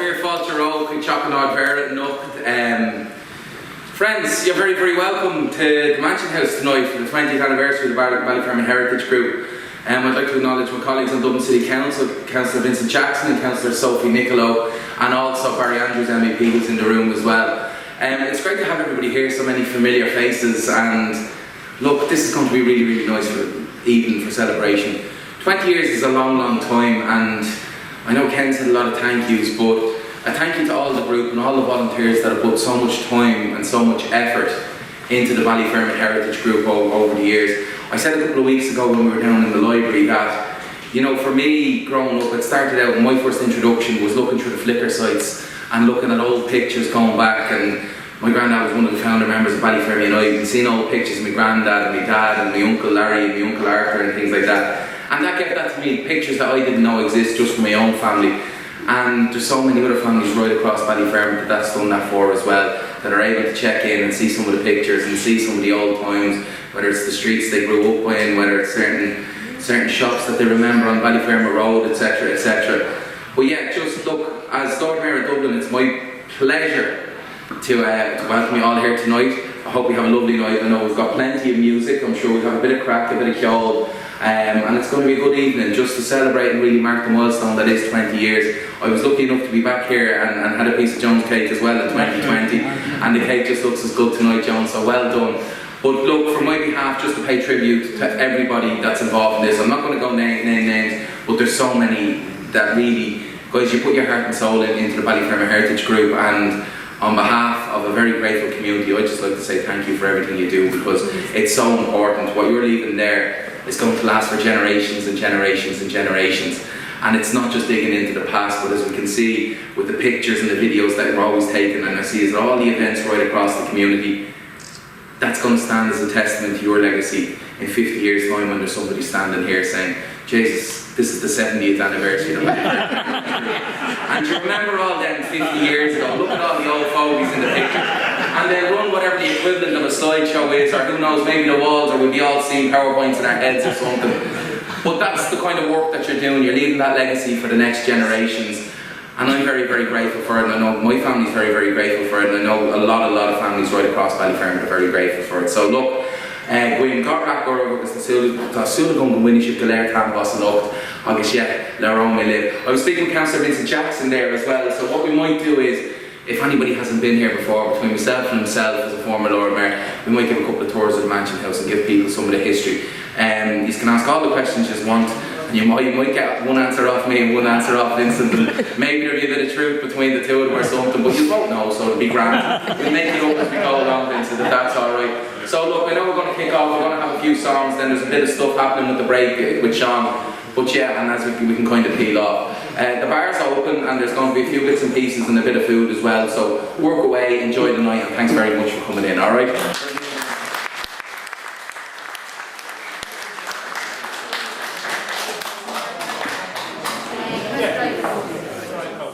Fear Fáilte Road, Coicheacanard Vera Nocht. Friends, you're very, very welcome to the Mansion House tonight for the 20th anniversary of the Ballyfermot Heritage Group. I'd like to acknowledge my colleagues on Dublin City Council, Councillor Vincent Jackson and Councillor Sophie Nicolo, and also Barry Andrews MEP who's in the room as well. It's great to have everybody here, so many familiar faces, and look, this is going to be really, really nice for the evening, for celebration. 20 years is a long, long time, and I know Ken said a lot of thank yous, but a thank you to all the group and all the volunteers that have put so much time and so much effort into the Ballyfermot Heritage Group over the years. I said a couple of weeks ago when we were down in the library that, you know, for me growing up, it started out, my first introduction was looking through the Flickr sites and looking at old pictures going back, and my granddad was one of the founder members of Ballyfermot United, and seeing old pictures of my granddad and my dad and my uncle Larry and my uncle Arthur and things like that. And that gave that to me, pictures that I didn't know exist just from my own family. And there's so many other families right across Ballyfermot that's done that for as well, that are able to check in and see some of the pictures and see some of the old times, whether it's the streets they grew up in, whether it's certain shops that they remember on Ballyfermot Road, etc, etc. But yeah, just look, as Lord Mayor of Dublin, it's my pleasure to welcome you all here tonight. I hope we have a lovely night. I know we've got plenty of music, I'm sure we'll have a bit of crack, a bit of kjol, and it's going to be a good evening just to celebrate and really mark the milestone that is 20 years. I was lucky enough to be back here and had a piece of Jones cake as well in 2020, and the cake just looks as good tonight, Jones, so well done. But look, from my behalf, just to pay tribute to everybody that's involved in this, I'm not going to go name names, but there's so many that really, guys, you put your heart and soul into the Ballyfermot Heritage Group, and on behalf of a very grateful community, I'd just like to say thank you for everything you do, because it's so important. What you're leaving there is going to last for generations and generations and generations. And it's not just digging into the past, but as we can see with the pictures and the videos that we're always taking, and I see as all the events right across the community, that's going to stand as a testament to your legacy in 50 years' time when there's somebody standing here saying, Jesus, this is the 70th anniversary of the And you remember all them 50 years ago, look at all the old fogies in the picture, and they'll run whatever the equivalent of a slideshow is, or who knows, maybe the walls, or we'll be all seeing PowerPoints in our heads or something. But that's the kind of work that you're doing, you're leaving that legacy for the next generations. And I'm very, very grateful for it, and I know my family's very, very grateful for it, and I know a lot of families right across Ballyfermot are very grateful for it. So look, Gwyn Gorrach agus Tásúla go winning ship to Lair Campos and Ocht, agus yeah, Lair may live. I was speaking to Councillor Vincent Jackson there as well, so what we might do is, if anybody hasn't been here before, between myself and himself as a former Lord Mayor, we might give a couple of tours of the Mansion House and give people some of the history. You can ask all the questions you want, and you might get one answer off me and one answer off Vincent, and maybe there'll be a bit of truth between the two of them or something, but you won't know, so it'll be grand. We'll make it up as we go along, Vincent, if that's alright. So look, I know we're going to kick off, we're going to have a few songs, then there's a bit of stuff happening with the break with Sean, but yeah, and as we can kind of peel off. The bar's open and there's going to be a few bits and pieces and a bit of food as well, so work away, enjoy the night, and thanks very much for coming in, alright?